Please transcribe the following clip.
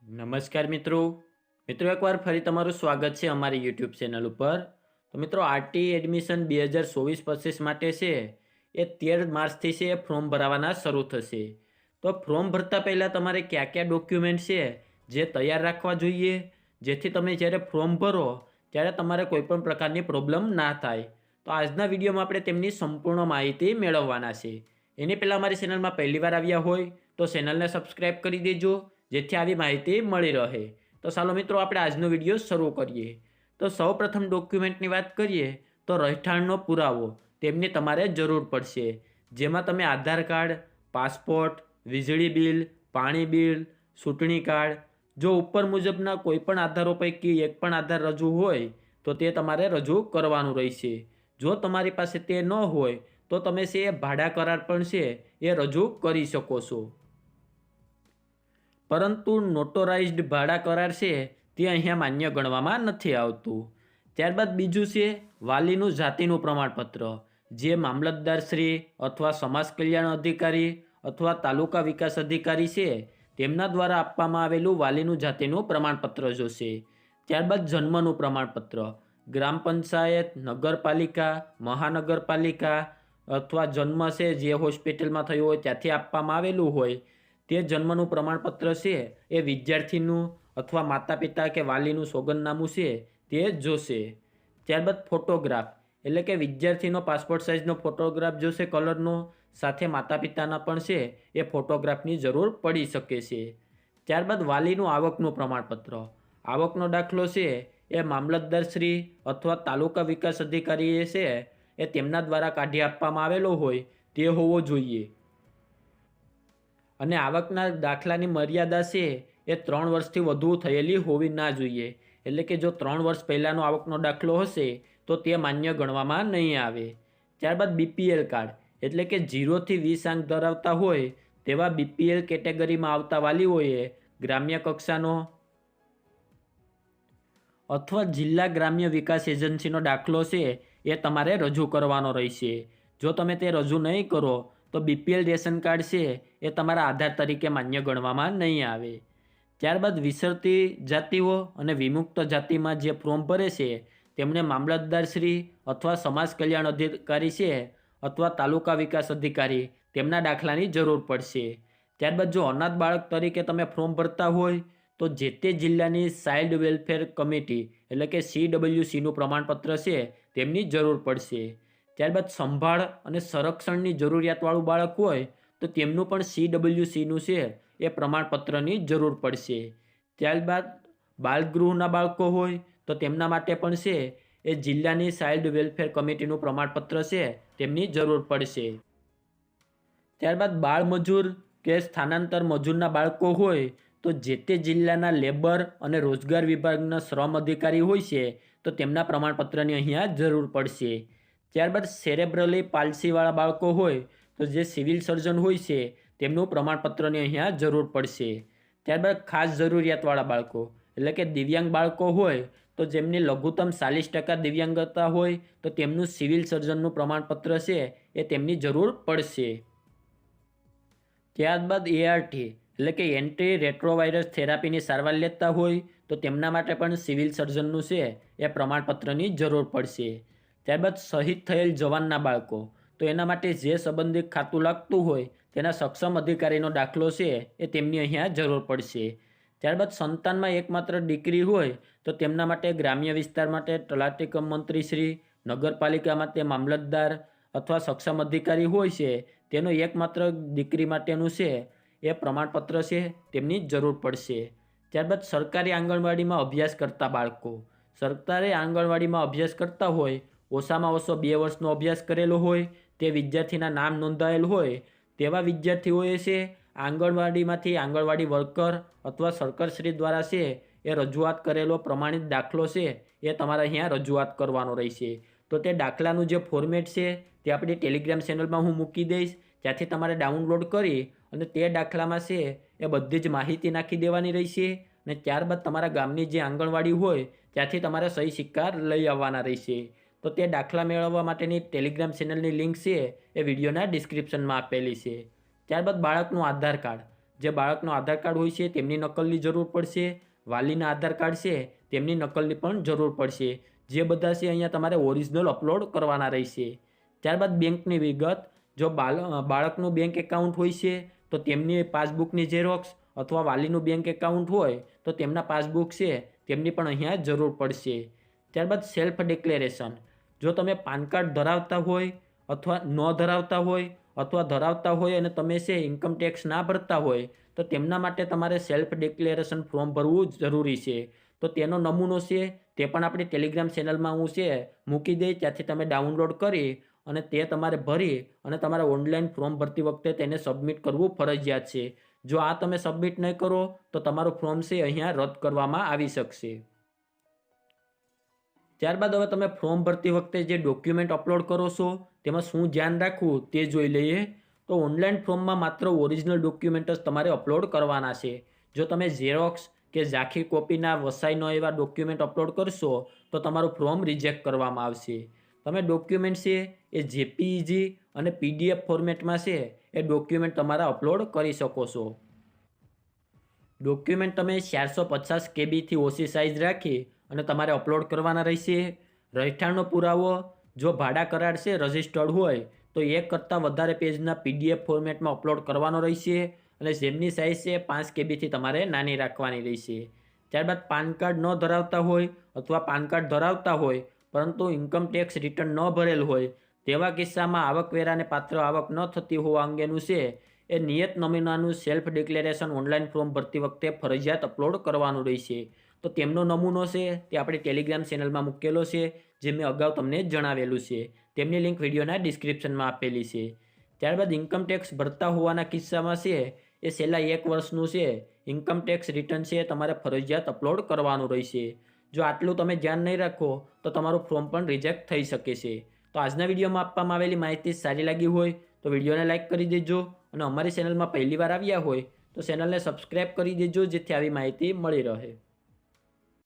નમસ્કાર મિત્રો એકવાર ફરી તમારું સ્વાગત છે અમારી યુટ્યુબ ચેનલ ઉપર। તો મિત્રો આરટી એડમિશન 2024-25 માટે છે એ 13 માર્ચથી છે ફોર્મ ભરાવાના શરૂ થશે। તો ફોર્મ ભરતા પહેલાં તમારે કયા ડોક્યુમેન્ટ છે જે તૈયાર રાખવા જોઈએ, જેથી તમે જ્યારે ફોર્મ ભરો ત્યારે તમારે કોઈપણ પ્રકારની પ્રોબ્લેમ ના થાય। તો આજના વિડીયોમાં આપણે તેમની સંપૂર્ણ માહિતી મેળવવાના છે। એની પહેલાં અમારી ચેનલમાં પહેલીવાર આવ્યા હોય તો ચેનલને સબસ્ક્રાઈબ કરી દેજો, જેથી આવી માહિતી મળી રહે। તો ચાલો મિત્રો આપણે આજનો વિડીયો શરૂ કરીએ। તો સૌપ્રથમ ડોક્યુમેન્ટની વાત કરીએ તો રહેઠાણનો પુરાવો તેમની તમારે જરૂર પડશે, જેમાં તમે આધાર કાર્ડ, પાસપોર્ટ, વીજળી બિલ, પાણી બિલ, ચૂંટણી કાર્ડ, જો ઉપર મુજબના કોઈપણ આધારો પૈકી એક પણ આધાર રજૂ હોય તો તે તમારે રજૂ કરવાનું રહેશે। જો તમારી પાસે તે ન હોય તો તમે છે એ ભાડા કરાર પણ છે એ રજૂ કરી શકો છો, પરંતુ નોટરાઇઝ્ડ ભાડા કરાર છે તે અહીંયા માન્ય ગણવામાં નથી આવતું। ત્યારબાદ બીજું છે વાલીનું જાતિનું પ્રમાણપત્ર, જે મામલતદારશ્રી અથવા સમાજ કલ્યાણ અધિકારી અથવા તાલુકા વિકાસ અધિકારી છે તેમના દ્વારા આપવામાં આવેલું વાલીનું જાતિનું પ્રમાણપત્ર જોશે। ત્યારબાદ જન્મનું પ્રમાણપત્ર ગ્રામ પંચાયત, નગરપાલિકા, મહાનગરપાલિકા અથવા જન્મ છે જે હોસ્પિટલમાં થયો હોય ત્યાંથી આપવામાં આવેલું હોય તે જન્મનું પ્રમાણપત્ર છે એ વિદ્યાર્થીનું અથવા માતા પિતા કે વાલીનું સોગંદનામું છે તે જોશે। ત્યારબાદ ફોટોગ્રાફ એટલે કે વિદ્યાર્થીનો પાસપોર્ટ સાઇઝનો ફોટોગ્રાફ જોશે કલરનો, સાથે માતા પિતાના પણ છે એ ફોટોગ્રાફની જરૂર પડી શકે છે। ત્યારબાદ વાલીનું આવકનું પ્રમાણપત્ર, આવકનો દાખલો છે એ મામલતદારશ્રી અથવા તાલુકા વિકાસ અધિકારીએ છે એ તેમના દ્વારા કાઢી આપવામાં આવેલો હોય તે હોવો જોઈએ, અને આવકના દાખલાની મર્યાદા છે એ 3 વર્ષથી વધુ થયેલી હોવી ના જોઈએ। એટલે કે જો 3 વર્ષ પહેલાંનો આવકનો દાખલો હશે તો તે માન્ય ગણવામાં નહીં આવે। ત્યારબાદ બીપીએલ કાર્ડ એટલે કે 0 થી 20 આંક ધરાવતા હોય તેવા બીપીએલ કેટેગરીમાં આવતા વાલીઓએ ગ્રામ્ય કક્ષાનો અથવા જિલ્લા ગ્રામ્ય વિકાસ એજન્સીનો દાખલો છે એ તમારે રજૂ કરવાનો રહેશે। જો તમે તે રજૂ નહીં કરો તો બીપીએલ રેશન કાર્ડ છે એ તમારા આધાર તરીકે માન્ય ગણવામાં નહીં આવે। ત્યારબાદ વિસરતી જાતિઓ અને વિમુક્ત જાતિમાં જે ફોર્મ ભરે છે તેમણે મામલતદારશ્રી અથવા સમાજ કલ્યાણ અધિકારી છે અથવા તાલુકા વિકાસ અધિકારી તેમના દાખલાની જરૂર પડશે। ત્યારબાદ જો અનાથ બાળક તરીકે તમે ફોર્મ ભરતા હોય તો જે તે જિલ્લાની ચાઇલ્ડ વેલફેર કમિટી એટલે કે CWCનું પ્રમાણપત્ર છે તેમની જરૂર પડશે। ત્યારબાદ સંભાળ અને સંરક્ષણની જરૂરિયાતવાળું બાળક હોય તો તેમનું પણ CWCનું છે એ પ્રમાણપત્રની જરૂર પડશે। ત્યારબાદ બાળગૃહના બાળકો હોય તો તેમના માટે પણ છે એ જિલ્લાની ચાઇલ્ડ વેલફેર કમિટીનું પ્રમાણપત્ર છે તેમની જરૂર પડશે। ત્યારબાદ બાળ મજૂર કે સ્થાનાંતર મજૂરના બાળકો હોય તો જે તે જિલ્લાના લેબર અને રોજગાર વિભાગના શ્રમ અધિકારી હોય છે તો તેમના પ્રમાણપત્રની અહીંયા જરૂર પડશે। ત્યારબાદ સેરેબ્રલી પાલ્સીવાળા બાળકો હોય તો જે સિવિલ સર્જન હોય છે તેમનું પ્રમાણપત્રની અહીંયા જરૂર પડશે। ત્યારબાદ ખાસ જરૂરિયાતવાળા બાળકો એટલે કે દિવ્યાંગ બાળકો હોય તો જેમની લઘુત્તમ 40% દિવ્યાંગતા હોય તો તેમનું સિવિલ સર્જનનું પ્રમાણપત્ર છે એ તેમની જરૂર પડશે। ત્યારબાદ ART એટલે કે એન્ટી રેટ્રોવાયરસ થેરાપીની સારવાર લેતા હોય તો તેમના માટે પણ સિવિલ સર્જનનું છે એ પ્રમાણપત્રની જરૂર પડશે। ત્યારબાદ શહીદ થયેલ જવાનના બાળકો તો એના માટે જે સંબંધિત ખાતું લાગતું હોય તેના સક્ષમ અધિકારીનો દાખલો છે એ તેમની અહીંયા જરૂર પડશે। ત્યારબાદ સંતાનમાં એકમાત્ર દીકરી હોય તો તેમના માટે ગ્રામ્ય વિસ્તાર માટે તલાટી કમ મંત્રીશ્રી, નગરપાલિકા માટે મામલતદાર અથવા સક્ષમ અધિકારી હોય છે તેનો એકમાત્ર દીકરી માટેનું છે એ પ્રમાણપત્ર છે તેમની જરૂર પડશે। ત્યારબાદ સરકારી આંગણવાડીમાં અભ્યાસ કરતા બાળકો, સરકારી આંગણવાડીમાં અભ્યાસ કરતા હોય, ઓછામાં ઓછો 2 વર્ષનો અભ્યાસ કરેલો હોય, તે વિદ્યાર્થીના નામ નોંધાયેલ હોય તેવા વિદ્યાર્થીઓએ છે આંગણવાડીમાંથી આંગણવાડી વર્કર અથવા સરકારશ્રી દ્વારા છે એ રજૂઆત કરેલો પ્રમાણિત દાખલો છે એ તમારે અહીંયા રજૂઆત કરવાનો રહેશે। તો તે દાખલાનું જે ફોર્મેટ છે તે આપણી ટેલિગ્રામ ચેનલમાં હું મૂકી દઈશ, ત્યાંથી તમારે ડાઉનલોડ કરી અને તે દાખલામાં છે એ બધી જ માહિતી નાખી દેવાની રહેશે, અને ત્યારબાદ તમારા ગામની જે આંગણવાડી હોય ત્યાંથી તમારે સહી સિક્કા લઈ આવવાના રહેશે। તો તે દાખલા મેળવવા માટેની ટેલિગ્રામ ચેનલની લિંક છે એ વિડીયોના ડિસ્ક્રિપ્શનમાં આપેલી છે। ત્યારબાદ બાળકનું આધાર કાર્ડ, જે બાળકનો આધાર કાર્ડ હોય છે તેમની નકલની જરૂર પડશે, વાલીના આધાર કાર્ડ છે તેમની નકલની પણ જરૂર પડશે. જે બધા છે અહીંયા તમારે ઓરિજિનલ અપલોડ કરવાના રહેશે. ત્યારબાદ બેંકની વિગત, જો બાળકનું બેંક એકાઉન્ટ હોય છે તો તેમની પાસબુકની ઝેરોક્સ અથવા વાલીનું બેંક એકાઉન્ટ હોય તો તેમના પાસબુક છે તેમની પણ અહીંયા જરૂર પડશે. ત્યારબાદ સેલ્ફ ડિક્લેરેશન, જો તમે પાન કાર્ડ ધરાવતા હોય અથવા ન ધરાવતા હોય અથવા ધરાવતા હોય અને તમે છે ઇન્કમ ટેક્સ ના ભરતા હોય તો તેમના માટે તમારે સેલ્ફ ડિક્લેરેશન ફોર્મ ભરવું જરૂરી છે. તો તેનો નમૂનો છે તે પણ આપણી ટેલિગ્રામ ચેનલમાં હું છે મૂકી દઈ, ત્યાંથી તમે ડાઉનલોડ કરી અને તે તમારે ભરી અને તમારે ઓનલાઈન ફોર્મ ભરતી વખતે તેને સબમિટ કરવું ફરજિયાત છે. જો આ તમે સબમિટ નહીં કરો તો તમારું ફોર્મ છે અહીંયા રદ કરવામાં આવી શકશે. ત્યારબાદ હવે તમે ફોર્મ ભરતી વખતે જે ડોક્યુમેન્ટ અપલોડ કરો છો તેમાં શું ધ્યાન રાખવું તે જોઈ લઈએ. તો ઓનલાઈન ફોર્મમાં માત્ર ઓરિજિનલ ડોક્યુમેન્ટ જ તમારે અપલોડ કરવાના છે. જો તમે ઝેરોક્સ કે ઝાંખી કોપીના વસાઈ ન એવા ડોક્યુમેન્ટ અપલોડ કરશો તો તમારું ફોર્મ રિજેક્ટ કરવામાં આવશે. તમે ડોક્યુમેન્ટ છે એ જેપીઈજી અને પીડીએફ ફોર્મેટમાં છે એ ડોક્યુમેન્ટ તમારા અપલોડ કરી શકો છો. ડોક્યુમેન્ટ તમે 450 કેબીથી ઓછી સાઇઝ રાખી અને તમારે અપલોડ કરવાના રહેશે. રહેઠાણનો પુરાવો, જો ભાડા કરાર છે રજિસ્ટર્ડ હોય તો 1 કરતાં વધારે પેજના પીડીએફ ફોર્મેટમાં અપલોડ કરવાનો રહેશે અને જેમની સાઇઝ છે 5 કેબીથી તમારે નાની રાખવાની રહેશે. ત્યારબાદ પાન કાર્ડ ન ધરાવતા હોય અથવા પાન કાર્ડ ધરાવતા હોય પરંતુ ઇન્કમ ટેક્સ રિટર્ન ન ભરેલ હોય તેવા કિસ્સામાં આવકવેરાને પાત્ર આવક ન થતી હોવા અંગેનું છે એ નિયત નમૂનાનું સેલ્ફ ડિક્લેરેશન ઓનલાઈન ફોર્મ ભરતી વખતે ફરજિયાત અપલોડ કરવાનું રહેશે. તો તેમનો નમૂનો છે તે આપણી ટેલિગ્રામ ચેનલમાં મૂકેલો છે, જે મેં અગાઉ તમને જણાવેલું છે. તેમની લિંક વિડીયોના ડિસ્ક્રિપ્શનમાં આપેલી છે. ત્યારબાદ ઇન્કમ ટેક્સ ભરતા હોવાના કિસ્સામાં છે એ છેલ્લા 1 વર્ષનું છે ઇન્કમ ટેક્સ રિટર્ન છે તમારે ફરજિયાત અપલોડ કરવાનું રહેશે. જો આટલું તમે ધ્યાન નહીં રાખો તો તમારું ફોર્મ પણ રિજેક્ટ થઈ શકે છે. તો આજના વિડીયોમાં આપવામાં આવેલી માહિતી સારી લાગી હોય તો વિડીયોને લાઇક કરી દેજો અને અમારી ચેનલમાં પહેલીવાર આવ્યા હોય તો ચેનલને સબસ્ક્રાઈબ કરી દેજો, જેથી આવી માહિતી મળી રહે.